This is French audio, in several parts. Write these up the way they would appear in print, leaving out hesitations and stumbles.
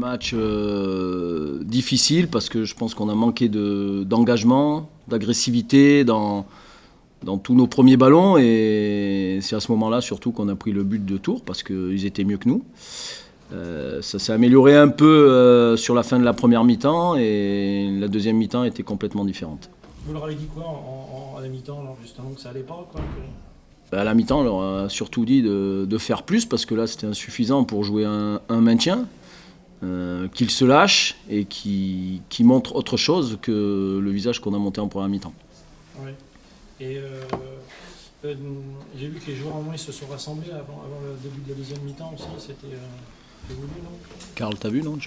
match difficile parce que je pense qu'on a manqué d'engagement, d'agressivité dans tous nos premiers ballons et c'est à ce moment-là surtout qu'on a pris le but de Tours parce qu'ils étaient mieux que nous. Ça s'est amélioré un peu sur la fin de la première mi-temps et la deuxième mi-temps était complètement différente. Vous leur avez dit quoi à la mi-temps, alors, justement, que ça allait pas quoi, À la mi-temps, on leur a surtout dit de faire plus parce que là c'était insuffisant pour jouer un maintien. Qu'ils se lâchent et qui montrent autre chose que le visage qu'on a monté en première mi-temps. Ouais. Et j'ai vu que les joueurs au moins ils se sont rassemblés avant le début de la deuxième mi-temps aussi, c'était voulu, non? Karl, t'as vu, non?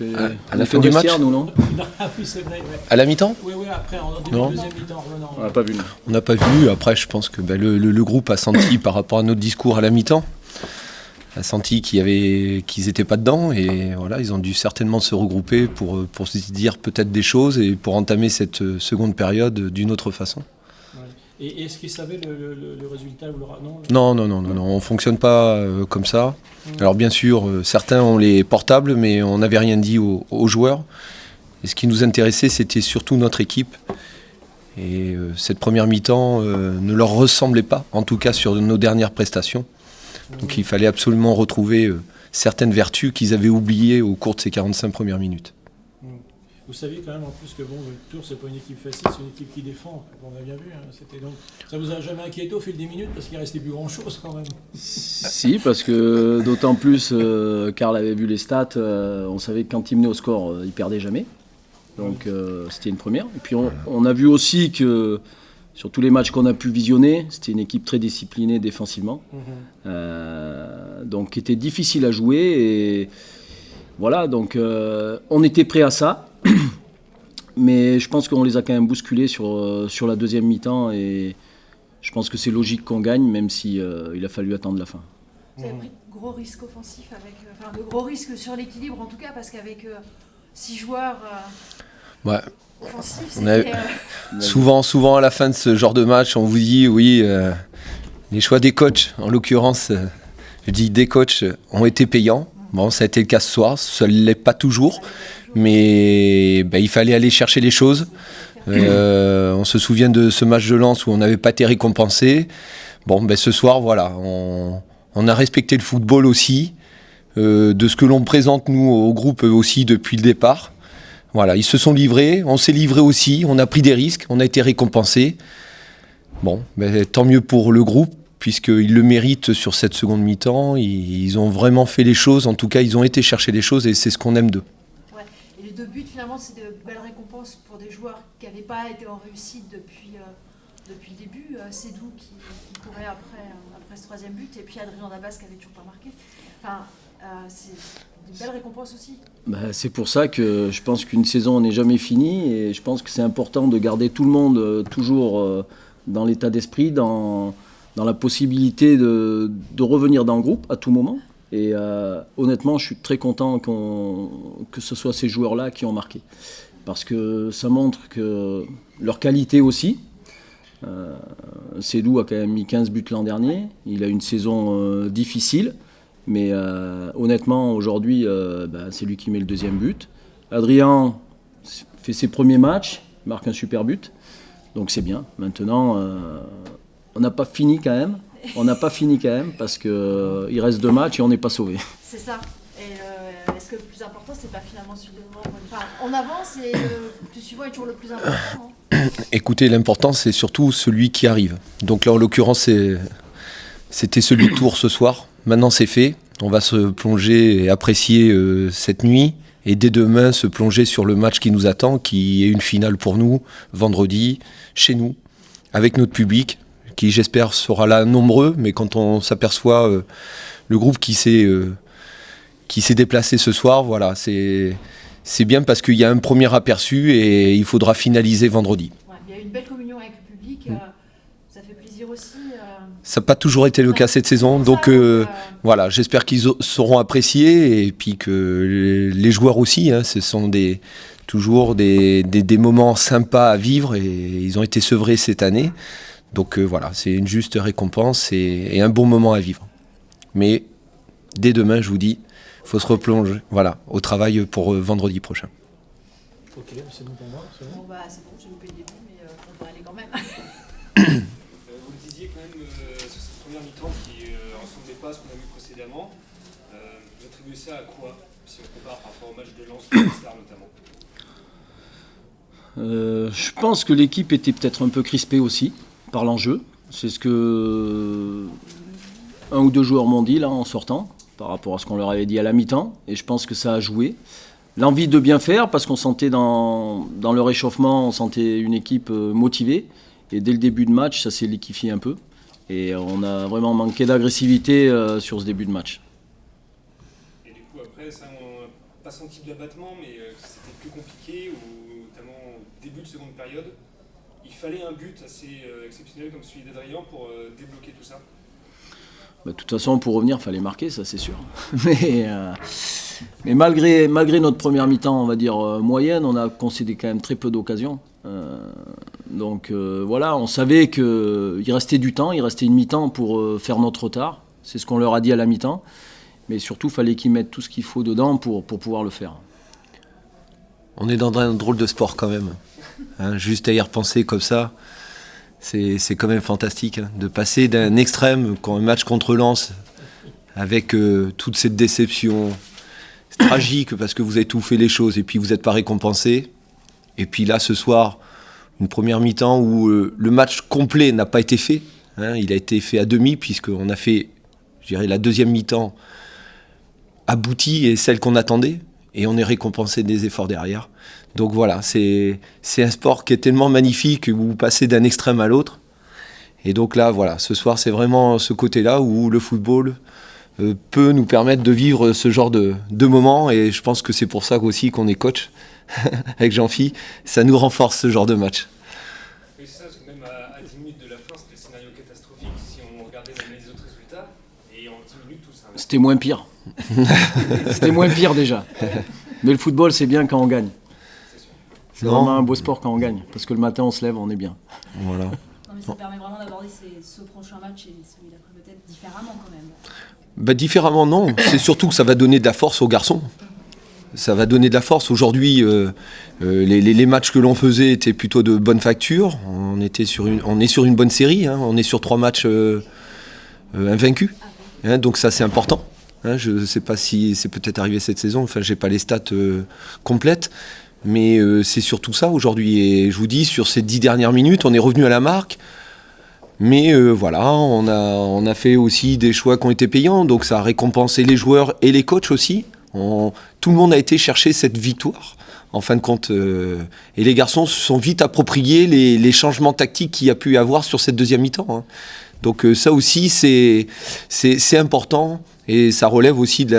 À la fin du match nous, non? Ah oui, c'est vrai. Ouais. À la mi-temps? Oui, après, en début de deuxième mi-temps, revenant. On n'a pas vu. On n'a pas vu. Après, je pense que le groupe a senti par rapport à notre discours à la mi-temps, a senti qu'ils n'étaient pas dedans et voilà, ils ont dû certainement se regrouper pour se dire peut-être des choses et pour entamer cette seconde période d'une autre façon. Ouais. Et est-ce qu'ils savaient le résultat ou Non, on ne fonctionne pas comme ça. Alors bien sûr, certains ont les portables, mais on n'avait rien dit aux joueurs. Et ce qui nous intéressait, c'était surtout notre équipe. Et cette première mi-temps ne leur ressemblait pas, en tout cas sur nos dernières prestations. Donc il fallait absolument retrouver certaines vertus qu'ils avaient oubliées au cours de ces 45 premières minutes. Vous saviez quand même en plus que Tours c'est pas une équipe facile, c'est une équipe qui défend, on a bien vu. Donc, ça vous a jamais inquiété au fil des minutes parce qu'il restait plus grand chose quand même? Si, parce que d'autant plus Karl avait vu les stats, on savait que quand il menait au score, il perdait jamais. Donc c'était une première. Et puis on a vu aussi que sur tous les matchs qu'on a pu visionner, c'était une équipe très disciplinée défensivement, donc qui était difficile à jouer. Et voilà, donc on était prêt à ça, mais je pense qu'on les a quand même bousculés sur la deuxième mi-temps et je pense que c'est logique qu'on gagne, même si il a fallu attendre la fin. Vous avez pris de gros risques offensifs, de gros risques sur l'équilibre en tout cas, parce qu'avec 6 joueurs... Ouais. Souvent à la fin de ce genre de match, on vous dit oui, les choix des coachs, en l'occurrence, je dis des coachs, ont été payants. Bon, ça a été le cas ce soir, ça ne l'est pas toujours, mais il fallait aller chercher les choses. On se souvient de ce match de Lens où on n'avait pas été récompensé. Bon, ce soir, voilà, on a respecté le football aussi, de ce que l'on présente nous au groupe aussi depuis le départ. Voilà, ils se sont livrés, on s'est livré aussi, on a pris des risques, on a été récompensés. Bon, tant mieux pour le groupe, puisqu'ils le méritent sur cette seconde mi-temps. Ils ont vraiment fait les choses, en tout cas, ils ont été chercher les choses et c'est ce qu'on aime d'eux. Ouais. Et les 2 buts, finalement, c'est de belles récompenses pour des joueurs qui n'avaient pas été en réussite depuis le début. Sédou qui courait après ce 3e but, et puis Adrien Dabas qui n'avait toujours pas marqué. C'est une belle récompense aussi. C'est pour ça que je pense qu'une saison n'est jamais finie et je pense que c'est important de garder tout le monde toujours dans l'état d'esprit, dans la possibilité de revenir dans le groupe à tout moment. Et honnêtement, je suis très content que ce soit ces joueurs-là qui ont marqué. Parce que ça montre que leur qualité aussi. Sédou a quand même mis 15 buts l'an dernier. Il a une saison difficile. Mais honnêtement, aujourd'hui, c'est lui qui met le 2e but. Adrien fait ses premiers matchs, marque un super but. Donc c'est bien. Maintenant, on n'a pas fini quand même. Parce qu'il reste 2 matchs et on n'est pas sauvé. C'est ça. Et est-ce que le plus important, c'est pas finalement celui de devant? On avance et le plus suivant est toujours le plus important. Écoutez, l'important, c'est surtout celui qui arrive. Donc là, en l'occurrence, c'était celui de Tours ce soir. Maintenant, c'est fait. On va se plonger et apprécier cette nuit. Et dès demain, se plonger sur le match qui nous attend, qui est une finale pour nous, vendredi, chez nous, avec notre public, qui, j'espère, sera là nombreux. Mais quand on s'aperçoit le groupe qui s'est déplacé ce soir, voilà, c'est bien parce qu'il y a un premier aperçu et il faudra finaliser vendredi. Ouais, il y a une belle communion avec le public. Ça fait plaisir aussi. Ça n'a pas toujours été le cas cette saison, donc voilà, j'espère qu'ils sauront apprécier et puis que les joueurs aussi, ce sont toujours des moments sympas à vivre et ils ont été sevrés cette année. Donc voilà, c'est une juste récompense et un bon moment à vivre. Mais dès demain, je vous dis, faut se replonger au travail pour vendredi prochain. Ok, c'est bon pour moi. C'est bon. C'est bon, j'ai loupé le début, mais on peut aller quand même. Vous le disiez quand même sur cette première mi-temps qui ne ressemblait pas à ce qu'on a vu précédemment. Vous attribuez ça à quoi, si on compare par rapport au match de Lens ou de Star notamment? Je pense que l'équipe était peut-être un peu crispée aussi par l'enjeu. C'est ce que un ou deux joueurs m'ont dit là en sortant par rapport à ce qu'on leur avait dit à la mi-temps, et je pense que ça a joué. L'envie de bien faire, parce qu'on sentait dans le réchauffement, on sentait une équipe motivée, et dès le début de match, ça s'est liquéfié un peu, et on a vraiment manqué d'agressivité sur ce début de match. Et du coup après, ça, on n'a pas senti de l'abattement, mais c'était plus compliqué, ou notamment au début de seconde période, il fallait un but assez exceptionnel comme celui d'Adrien pour débloquer tout ça. De toute façon, pour revenir, il fallait marquer, ça c'est sûr. Mais malgré notre première mi-temps, on va dire moyenne, on a concédé quand même très peu d'occasions. Donc voilà, on savait qu'il restait du temps, il restait une mi-temps pour faire notre retard. C'est ce qu'on leur a dit à la mi-temps. Mais surtout, il fallait qu'ils mettent tout ce qu'il faut dedans pour pouvoir le faire. On est dans un drôle de sport quand même. Juste à y repenser comme ça. C'est quand même fantastique de passer d'un extrême, quand un match contre Lens, avec toute cette déception. C'est tragique parce que vous avez tout fait les choses et puis vous n'êtes pas récompensé. Et puis là, ce soir, une première mi-temps où le match complet n'a pas été fait. Il a été fait à demi puisqu'on a fait, je dirais, la deuxième mi-temps aboutie et celle qu'on attendait. Et on est récompensé des efforts derrière. Donc voilà, c'est un sport qui est tellement magnifique où vous passez d'un extrême à l'autre. Et donc là, voilà, ce soir, c'est vraiment ce côté-là où le football peut nous permettre de vivre ce genre de moments. Et je pense que c'est pour ça aussi qu'on est coach avec Jean-Phi. Ça nous renforce ce genre de match. Oui, c'est ça, parce que même à 10 minutes de la fin, c'était le scénario catastrophique si on regardait même les autres résultats. Et en 10 minutes, tout ça. C'était moins pire. C'était moins pire déjà. Mais le football, c'est bien quand on gagne. C'est vraiment un beau sport quand on gagne. Parce que le matin, on se lève, on est bien. Voilà. Non, mais ça permet vraiment d'aborder ce prochain match et celui d'après peut-être différemment quand même. Différemment, non. C'est surtout que ça va donner de la force aux garçons. Ça va donner de la force. Aujourd'hui, les matchs que l'on faisait étaient plutôt de bonne facture. On est sur une bonne série. On est sur 3 matchs invaincus. Donc ça, c'est important. Je ne sais pas si c'est peut-être arrivé cette saison. Enfin, j'ai pas les stats complètes. Mais c'est surtout ça aujourd'hui. Et je vous dis, sur ces 10 dernières minutes, on est revenu à la marque. Mais voilà, on a fait aussi des choix qui ont été payants. Donc ça a récompensé les joueurs et les coachs aussi. Tout le monde a été chercher cette victoire, en fin de compte. Et les garçons se sont vite appropriés les changements tactiques qu'il y a pu y avoir sur cette deuxième mi-temps. Donc ça aussi, c'est important. Et ça relève aussi de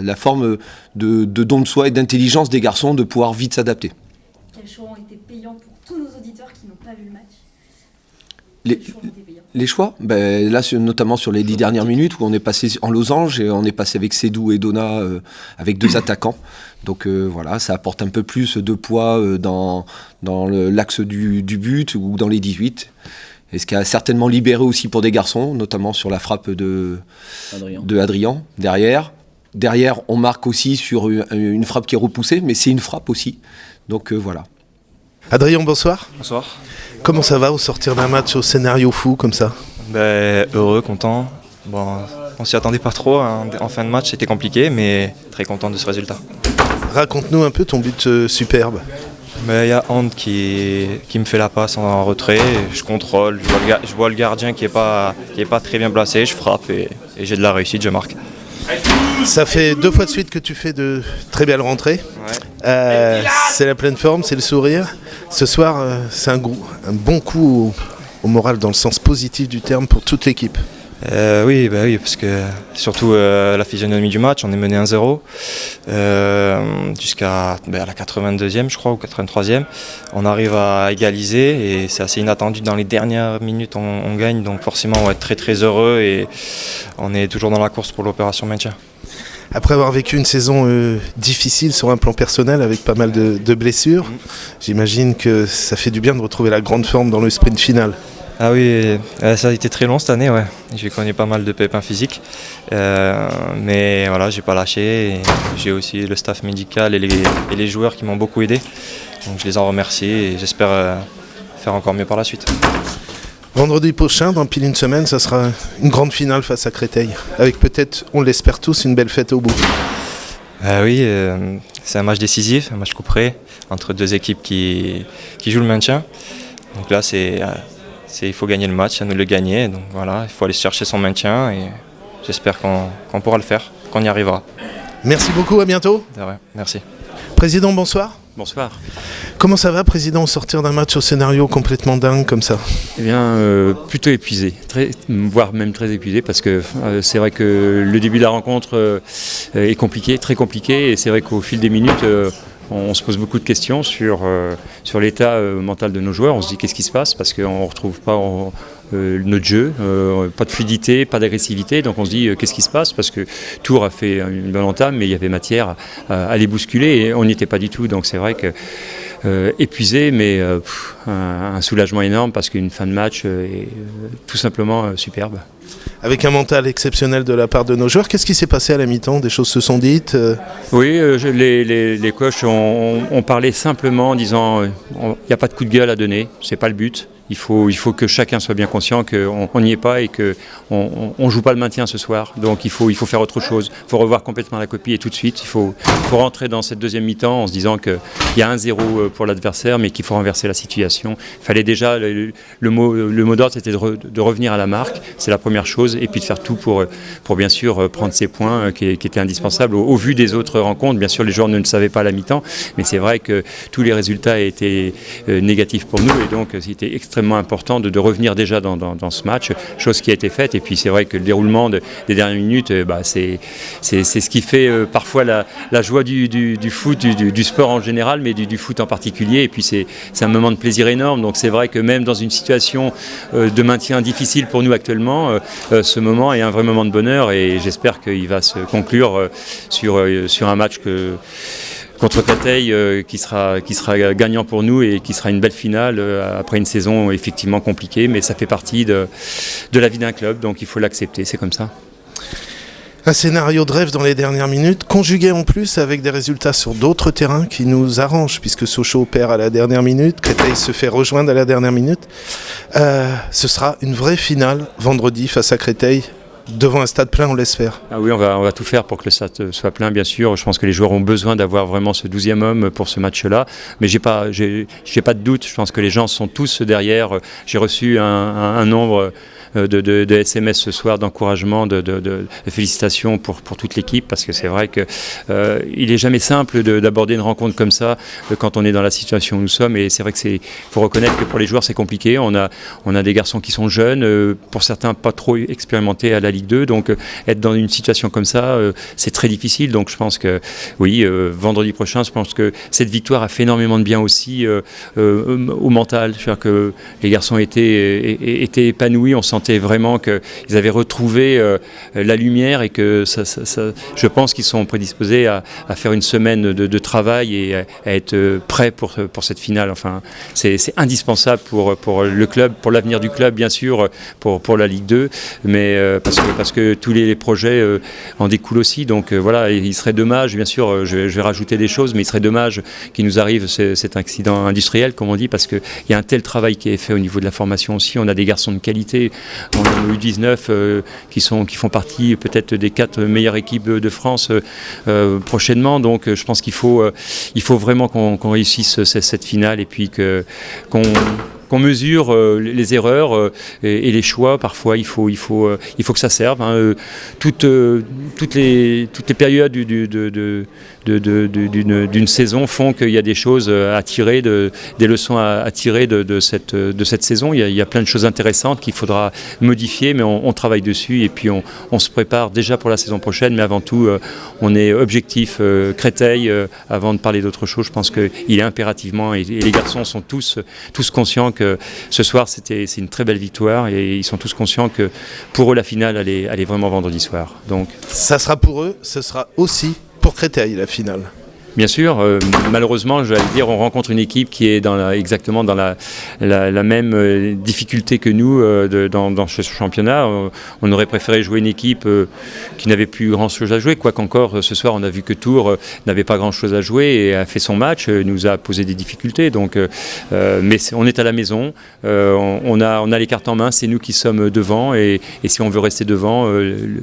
la forme de don de soi et d'intelligence des garçons de pouvoir vite s'adapter. Quels choix ont été payants pour tous nos auditeurs qui n'ont pas vu le match? Les choix, là, notamment sur les 10 dernières minutes où on est passé en losange et on est passé avec Sédou et Dona avec 2 attaquants. Donc voilà, ça apporte un peu plus de poids dans l'axe du but ou dans les 18. Et ce qui a certainement libéré aussi pour des garçons, notamment sur la frappe de Adrien derrière. Derrière, on marque aussi sur une frappe qui est repoussée, mais c'est une frappe aussi. Donc voilà. Adrien, bonsoir. Bonsoir. Comment ça va au sortir d'un match au scénario fou comme ça? Heureux, content. Bon, on s'y attendait pas trop. En fin de match, c'était compliqué, mais très content de ce résultat. Raconte-nous un peu ton but superbe. Il y a Hand qui me fait la passe en retrait, je contrôle, je vois le gardien qui est pas très bien placé, je frappe et j'ai de la réussite, je marque. Ça fait 2 fois de suite que tu fais de très belles rentrées. Ouais. C'est la pleine forme, c'est le sourire. Ce soir, c'est un bon coup au moral dans le sens positif du terme pour toute l'équipe. Oui, parce que surtout la physionomie du match, on est mené 1-0 jusqu'à la 82e je crois ou 83e. On arrive à égaliser et c'est assez inattendu. Dans les dernières minutes on gagne, donc forcément on va être très très heureux et on est toujours dans la course pour l'opération maintien. Après avoir vécu une saison difficile sur un plan personnel avec pas mal de blessures, j'imagine que ça fait du bien de retrouver la grande forme dans le sprint final. Ah oui, ça a été très long cette année, ouais. J'ai connu pas mal de pépins physiques, mais voilà, j'ai pas lâché. Et j'ai aussi le staff médical et les joueurs qui m'ont beaucoup aidé. Donc je les en remercie et j'espère faire encore mieux par la suite. Vendredi prochain, dans pile une semaine, ça sera une grande finale face à Créteil, avec peut-être, on l'espère tous, une belle fête au bout. Oui, c'est un match décisif, un match couperé entre deux équipes qui jouent le maintien. Donc là, il faut gagner le match, à nous de le gagner. Donc voilà, il faut aller chercher son maintien et j'espère qu'on pourra le faire, qu'on y arrivera. Merci beaucoup, à bientôt. De rien, merci. Président, bonsoir. Bonsoir. Comment ça va, Président, au sortir d'un match au scénario complètement dingue comme ça? Eh bien, plutôt épuisé, voire même très épuisé, parce que c'est vrai que le début de la rencontre est compliqué, très compliqué, et c'est vrai qu'au fil des minutes, on se pose beaucoup de questions sur l'état mental de nos joueurs. On se dit qu'est-ce qui se passe, parce qu'on ne retrouve pas notre jeu, pas de fluidité, pas d'agressivité, donc on se dit qu'est-ce qui se passe, parce que Tours a fait une bonne entame, mais il y avait matière à les bousculer et on n'y était pas du tout, donc c'est vrai que épuisé, mais un soulagement énorme, parce qu'une fin de match est tout simplement superbe. Avec un mental exceptionnel de la part de nos joueurs, qu'est-ce qui s'est passé à la mi-temps? Des choses se sont dites Oui, les coachs ont parlé simplement en disant il n'y a pas de coup de gueule à donner, c'est pas le but. Il faut que chacun soit bien conscient qu'on n'y est pas et qu'on ne joue pas le maintien ce soir. Donc il faut faire autre chose. Il faut revoir complètement la copie et tout de suite. Il faut rentrer dans cette deuxième mi-temps en se disant qu'il y a 1-0 pour l'adversaire, mais qu'il faut renverser la situation. Il fallait déjà, le mot d'ordre, c'était de revenir à la marque. C'est la première chose. Et puis de faire tout pour bien sûr prendre ces points qui étaient indispensables. Au vu des autres rencontres, bien sûr, les joueurs ne le savaient pas à la mi-temps. Mais c'est vrai que tous les résultats étaient négatifs pour nous. Et donc c'était extrêmement important de revenir déjà dans ce match, chose qui a été faite. Et puis c'est vrai que le déroulement des dernières minutes, c'est ce qui fait parfois la joie du foot, du sport en général, mais du foot en particulier. Et puis c'est un moment de plaisir énorme. Donc c'est vrai que même dans une situation de maintien difficile pour nous actuellement, ce moment est un vrai moment de bonheur, et j'espère qu'il va se conclure sur un match contre Créteil qui sera gagnant pour nous et qui sera une belle finale après une saison effectivement compliquée, mais ça fait partie de la vie d'un club, donc il faut l'accepter, c'est comme ça. Un scénario de rêve dans les dernières minutes, conjugué en plus avec des résultats sur d'autres terrains qui nous arrangent, puisque Sochaux perd à la dernière minute, Créteil se fait rejoindre à la dernière minute. Ce sera une vraie finale vendredi face à Créteil, devant un stade plein, on l'espère. Ah oui, on va tout faire pour que le stade soit plein, bien sûr. Je pense que les joueurs ont besoin d'avoir vraiment ce 12e homme pour ce match-là. Mais j'ai pas de doute. Je pense que les gens sont tous derrière. J'ai reçu un nombre de SMS ce soir d'encouragement, de félicitations pour toute l'équipe, parce que c'est vrai que il est jamais simple d'aborder une rencontre comme ça quand on est dans la situation où nous sommes, et c'est vrai que faut reconnaître que pour les joueurs c'est compliqué. On a des garçons qui sont jeunes, pour certains pas trop expérimentés à la Ligue 2, donc être dans une situation comme ça, c'est très difficile. Donc je pense que oui, vendredi prochain, je pense que cette victoire a fait énormément de bien aussi au mental. C'est-à-dire que les garçons étaient épanouis, on sentait vraiment qu'ils avaient retrouvé la lumière, et que je pense qu'ils sont prédisposés à faire une semaine de travail et à être prêts pour cette finale. Enfin, c'est indispensable pour le club, pour l'avenir du club, bien sûr, pour la Ligue 2, mais parce que tous les projets en découlent aussi. Donc voilà, il serait dommage, bien sûr, je vais rajouter des choses, mais il serait dommage qu'il nous arrive cet accident industriel, comme on dit, parce qu'il y a un tel travail qui est fait au niveau de la formation aussi. On a des garçons de qualité. On a nos U19 qui font partie peut-être des 4 meilleures équipes de France prochainement. Donc je pense qu'il faut vraiment qu'on réussisse cette finale, et puis qu'on mesure les erreurs et les choix. Parfois, il faut que ça serve. Hein. Toutes les périodes d'une saison font qu'il y a des choses à tirer, des leçons à tirer de cette saison. Il y a plein de choses intéressantes qu'il faudra modifier, mais on travaille dessus, et puis on se prépare déjà pour la saison prochaine. Mais avant tout, on est objectif Créteil. Avant de parler d'autre chose, je pense qu'il est impérativement, et les garçons sont tous conscients que ce soir c'est une très belle victoire, et ils sont tous conscients que pour eux la finale elle est vraiment vendredi soir. Donc ça sera pour eux, ce sera aussi pour Créteil la finale. Bien sûr, malheureusement, je vais dire, on rencontre une équipe qui est exactement dans la même difficulté que nous dans ce championnat. On aurait préféré jouer une équipe qui n'avait plus grand-chose à jouer, quoiqu'encore ce soir on a vu que Tours n'avait pas grand-chose à jouer et a fait son match, nous a posé des difficultés. Donc, mais on est à la maison, on a les cartes en main, c'est nous qui sommes devant et si on veut rester devant,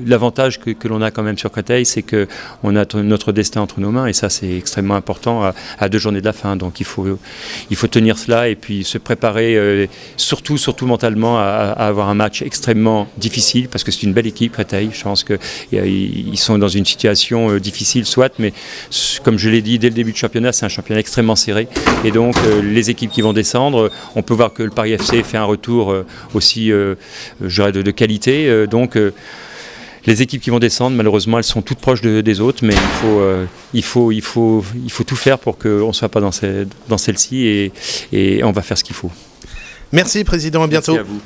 l'avantage que l'on a quand même sur Créteil, c'est qu'on a notre destin entre nos mains et ça c'est extrêmement important à 2 journées de la fin. Donc il faut tenir cela et puis se préparer surtout mentalement à avoir un match extrêmement difficile parce que c'est une belle équipe Créteil. Je pense qu'ils sont dans une situation difficile soit, mais comme je l'ai dit dès le début du championnat, c'est un championnat extrêmement serré et donc les équipes qui vont descendre, on peut voir que le Paris FC fait un retour aussi je dirais de qualité. Donc les équipes qui vont descendre, malheureusement, elles sont toutes proches des autres, mais il faut tout faire pour qu'on ne soit pas dans celle-ci et on va faire ce qu'il faut. Merci, Président, à bientôt. Merci à vous.